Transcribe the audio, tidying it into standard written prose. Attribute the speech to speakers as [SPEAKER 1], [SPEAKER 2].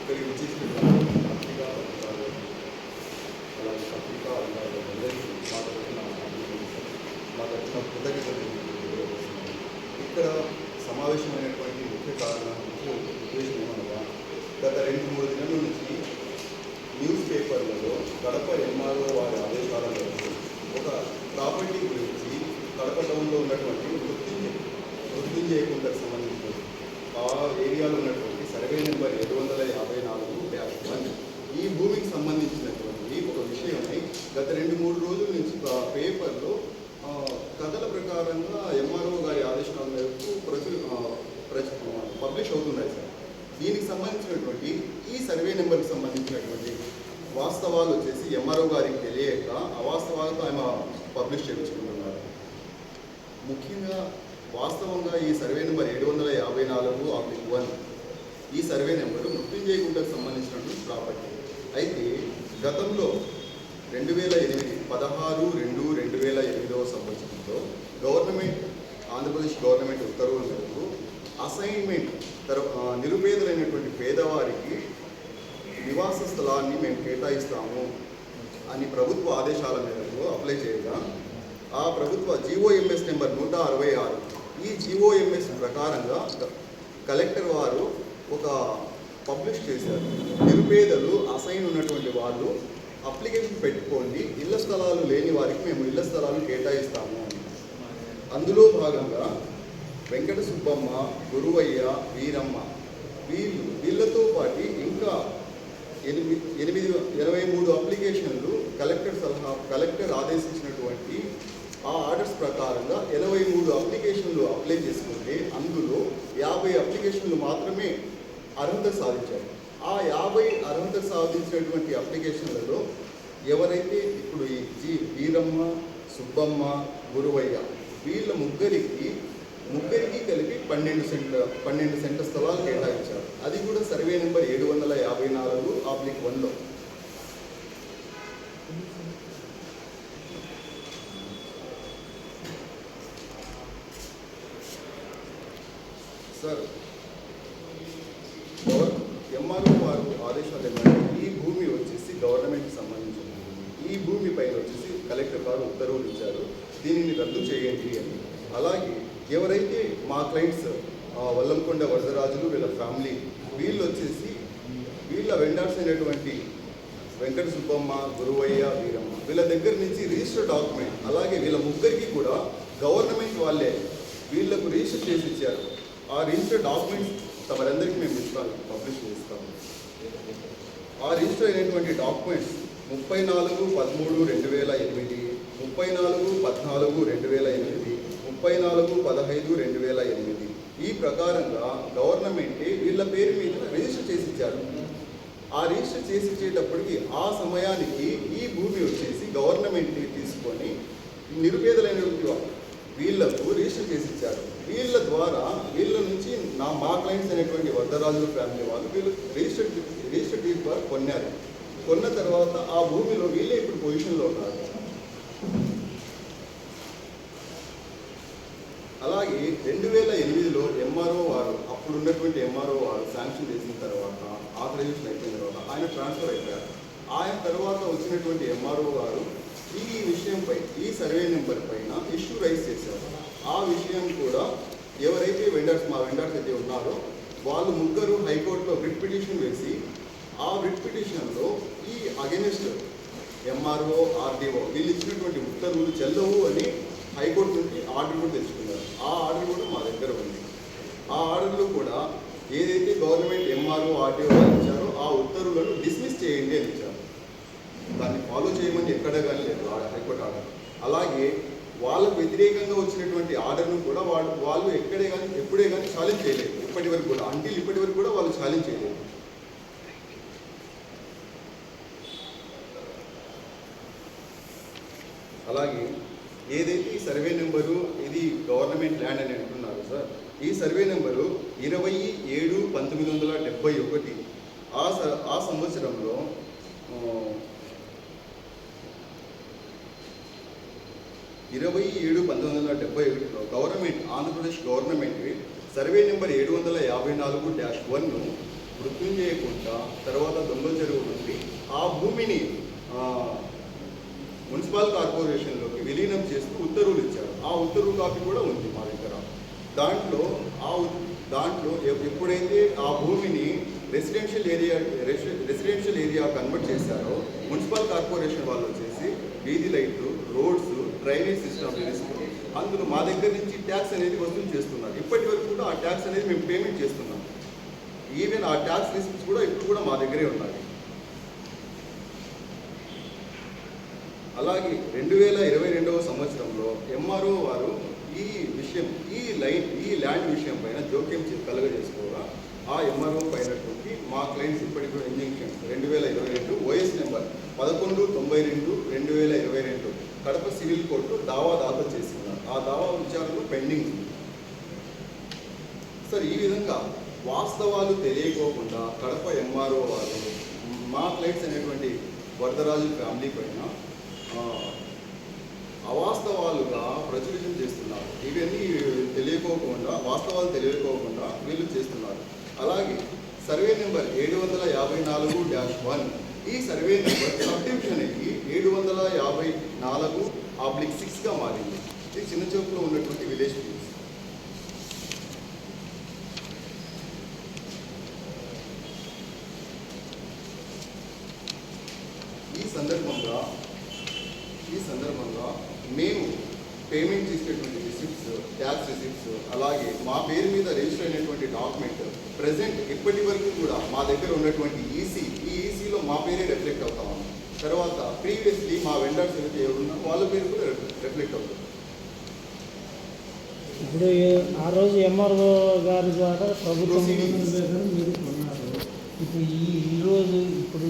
[SPEAKER 1] ఇక్కడికి వచ్చేసిన పత్రికా అలాగే పత్రికా అందరికీ మాకు వచ్చిన కృతజ్ఞతలు ఇక్కడ సమావేశమైనటువంటి ముఖ్య కారణం ఉద్దేశం ఏమనగా గత 2-3 దినాల నుంచి న్యూస్ పేపర్లలో కడప ఎంఆర్ఓ వారి ఆదేశాల మేరకు ఒక ప్రాపర్టీ గురించి కడప టౌన్లో ఉన్నటువంటి మృత్యుంజయ కుంటకు సంబంధించిన ఆ ఏరియాలో ఉన్నటువంటి సర్వే నెంబర్ 754-1 ఈ భూమికి సంబంధించినటువంటి ఒక విషయమై గత 2-3 రోజుల నుంచి పేపర్లో కథల ప్రకారంగా ఎంఆర్ఓ గారి ఆదేశాల మేరకు పబ్లిష్ అవుతున్నాయి సార్. దీనికి సంబంధించినటువంటి ఈ సర్వే నెంబర్కి సంబంధించినటువంటి వాస్తవాలు వచ్చేసి ఎంఆర్ఓ గారికి తెలియక అవాస్తవాలతో ఆయన పబ్లిష్ చేయించుకుంటున్నారు. ముఖ్యంగా వాస్తవంగా ఈ సర్వే నెంబర్ 754-1 ఈ సర్వే నెంబరు మృత్యుంజయ గుంటకు సంబంధించినటువంటి ప్రాపర్టీ. అయితే గతంలో 16/2/2008 సంవత్సరంలో ఆంధ్రప్రదేశ్ గవర్నమెంట్ ఉత్తర్వుల మేరకు అసైన్మెంట్ నిరుపేదలైనటువంటి పేదవారికి నివాస స్థలాన్ని మేము కేటాయిస్తాము అని ప్రభుత్వ ఆదేశాల మేరకు అప్లై చేయగా ఆ ప్రభుత్వ జీఓఎంఎస్ నెంబర్ 166 ఈ జీఓఎంఎస్ ప్రకారంగా కలెక్టర్ వారు ఒక పబ్లిష్ చేశారు. నిరుపేదలు అసైన్ ఉన్నటువంటి వాళ్ళు అప్లికేషన్ పెట్టుకోండి, ఇళ్ల స్థలాలు లేని వారికి మేము ఇళ్ల స్థలాలు కేటాయిస్తాము అని. అందులో భాగంగా వెంకట సుబ్బమ్మ, గురువయ్య, వీరమ్మ వీళ్ళతో పాటు ఇంకా 83 అప్లికేషన్లు కలెక్టర్ ఆదేశించినటువంటి ఆ ఆర్డర్స్ ప్రకారంగా 83 అప్లికేషన్లు అప్లై చేసుకుంటే అందులో 50 అప్లికేషన్లు మాత్రమే అర్హత సాధించారు. ఆ 50 అర్హత సాధించినటువంటి అప్లికేషన్లలో ఎవరైతే ఇప్పుడు ఈ వీరమ్మ, సుబ్బమ్మ, గురువయ్య వీళ్ళ ముగ్గురికి కలిపి 12 సెంట్ల స్థలాలు కేటాయించారు. అది కూడా సర్వే నెంబర్ 754/1లో. సార్, ఎంఆర్ఓ వారు ఆదేశాలు ఏమంటే ఈ భూమి వచ్చేసి గవర్నమెంట్కి సంబంధించిన భూమి. ఈ భూమి పైన వచ్చేసి కలెక్టర్ గారు ఉత్తర్వులు ఇచ్చారు, దీనిని రద్దు చేయండి అని. అలాగే ఎవరైతే మా క్లయింట్స్ వల్లంకొండ వరదరాజులు వీళ్ళ ఫ్యామిలీ వీళ్ళు వచ్చేసి వీళ్ళ వెండర్స్ అయినటువంటి వెంకట సుబ్బమ్మ, గురువయ్య, వీరమ్మ వీళ్ళ దగ్గర నుంచి రిజిస్టర్ డాక్యుమెంట్ అలాగే వీళ్ళ ముగ్గురికి కూడా గవర్నమెంట్ వాళ్ళే వీళ్ళకు రిజిస్టర్ చేసి ఇచ్చారు. ఆ రిజిస్టర్ డాక్యుమెంట్స్ తమరందరికీ మేము ఇస్తాము, పబ్లిష్ చేస్తాము. ఆ రిజిస్టర్ అయినటువంటి డాక్యుమెంట్స్ 34/13/2008, 34/14/2008, 34/15/2008 ఈ ప్రకారంగా గవర్నమెంటే వీళ్ళ పేరు మీద రిజిస్టర్ చేసి ఇచ్చారు. ఆ రిజిస్టర్ చేసి ఇచ్చేటప్పటికి ఆ సమయానికి ఈ భూమి వచ్చేసి గవర్నమెంట్ తీసుకొని నిరుపేదలైనటువంటి వీళ్లకు రిజిస్టర్ చేసి ఇచ్చారు. వీళ్ళ ద్వారా వీళ్ళ నుంచి మా క్లయింట్స్ అయినటువంటి వరదరాజుల ఫ్యామిలీ వాళ్ళు వీళ్ళు రిజిస్టర్ డీడ్ ద్వారా కొన్నారు. కొన్న తర్వాత ఆ భూమిలో వీళ్ళే ఇప్పుడు పొజిషన్లో ఉన్నారు. అలాగే 2008లో ఎంఆర్ఓ వారు అప్పుడున్నటువంటి ఎంఆర్ఓ వారు శాంక్షన్ చేసిన తర్వాత ఆథరైజేషన్ అయిపోయిన తర్వాత ఆయన ట్రాన్స్ఫర్ అయిపోయారు. ఆయన తర్వాత వచ్చినటువంటి ఎంఆర్ఓ గారు ఈ విషయంపై ఈ సర్వే నెంబర్ పైన ఇష్యూ రైజ్ చేశారు. ఆ విషయం కూడా ఎవరైతే మా వెండర్స్ అయితే ఉన్నారో వాళ్ళు ముగ్గురు హైకోర్టులో రిట్ పిటిషన్ వేసి ఆ రిట్ పిటిషన్లో ఈ అగెనిస్ట్ ఎంఆర్ఓ, ఆర్డీఓ వీళ్ళు ఇచ్చినటువంటి ఉత్తర్వులు చెల్లవు అని హైకోర్టు నుంచి ఆర్డర్ కూడా తెచ్చుకున్నారు. ఆ ఆర్డర్ కూడా మా దగ్గర ఉంది. ఆ ఆర్డర్లో కూడా ఏదైతే గవర్నమెంట్ ఎంఆర్ఓ, ఆర్డీఓ ఇచ్చారో ఆ ఉత్తర్వులను డిస్మిస్ చేయండి అని ఇచ్చారు. దాన్ని ఫాలో చేయమని ఎక్కడ కానీ లేదు హైకోర్టు ఆర్డర్. అలాగే వాళ్ళకు వ్యతిరేకంగా వచ్చినటువంటి ఆర్డర్ను కూడా వాళ్ళు ఎప్పుడే కానీ ఛాలెంజ్ చేయలేదు. ఇప్పటి వరకు కూడా వాళ్ళు ఛాలెంజ్ చేయలేదు. అలాగే ఏదైతే ఈ సర్వే నెంబరు ఇది గవర్నమెంట్ ల్యాండ్ అని అంటున్నారు సార్, ఈ సర్వే నెంబరు 27/1971 ఆ సంవత్సరంలో 27/1971లో Andhra Pradesh government survey number 754-1ను Mrutyunjayakunta, తర్వాత దొంగల చెరువు నుండి ఆ భూమిని మున్సిపల్ కార్పొరేషన్లోకి విలీనం చేస్తూ ఉత్తర్వులు ఇచ్చారు. ఆ ఉత్తర్వు కాపీ కూడా ఉంది మా దగ్గర. దాంట్లో ఎప్పుడైతే ఆ భూమిని రెసిడెన్షియల్ ఏరియా కన్వర్ట్ చేశారో మున్సిపల్ కార్పొరేషన్ వాళ్ళు వచ్చేసి వీధి లైట్లు, రోడ్స్, డ్రైనేజ్ సిస్టమ్ ఇస్తూ అందులో మా దగ్గర నుంచి ట్యాక్స్ అనేది వసూలు చేస్తున్నారు. ఇప్పటి వరకు కూడా ఆ ట్యాక్స్ అనేది మేము పేమెంట్ చేస్తున్నాం. ఈవెన్ ఆ ట్యాక్స్ రిసిప్ట్స్ కూడా ఇప్పుడు కూడా మా దగ్గరే ఉన్నాయి. అలాగే 2022వ సంవత్సరంలో ఎంఆర్ఓ వారు ఈ ల్యాండ్ విషయం పైన జోక్యం కలగజేసుకోగా ఆ ఎంఆర్ఓ పైనటువంటి మా క్లయింట్స్ ఇప్పటికీ injunction 2022 OS number 1192/2022 Kadapa civil court దావా దాఖలు చేస్తున్నారు. ఆ దావా విచారణలో పెండింగ్ ఉంది. సార్, ఈ విధంగా వాస్తవాలు తెలియకోకుండా కడప ఎంఆర్ఓ వారు మా క్లయింట్స్ అనేటువంటి వరదరాజు ఫ్యామిలీ పైన అవాస్తవాలుగా ప్రచురితం చేస్తున్నారు. ఇవన్నీ వాస్తవాలు తెలియకోకుండా వీళ్ళు చేస్తున్నారు. అలాగే సర్వే నెంబర్ 754-1 ఈ సర్వే నెంబర్ సబ్ డివిజన్ అయ్యి 754/6గా మారింది. ఇది చిన్నచోపులో ఉన్నటువంటి విలేజ్ ప్లీజ్. ఈ సందర్భంగా మేము పేమెంట్ చేసేటువంటి రిసిప్ట్స్, ట్యాక్స్ రిసిప్ట్స్, అలాగే మా పేరు మీద రిజిస్టర్ అయినటువంటి డాక్యుమెంట్ ప్రజెంట్ ఇప్పటి వరకు కూడా మా దగ్గర ఉన్నటువంటి ఈసీ, ఈ ఈసీలో మా పేరే రిఫ్లెక్ట్ అవుతా ఉంది. తర్వాత ప్రీవియస్లీ మా వెండర్స్ ఏదైతే ఎవరున్నా వాళ్ళ పేరు కూడా రిఫ్లెక్ట్ అవుతుంది.
[SPEAKER 2] ఇప్పుడు ఆ రోజు ఎంఆర్ఓ గారి ద్వారా ప్రభుత్వం మీరు ఉన్నారు. ఇప్పుడు ఈరోజు ఇప్పుడు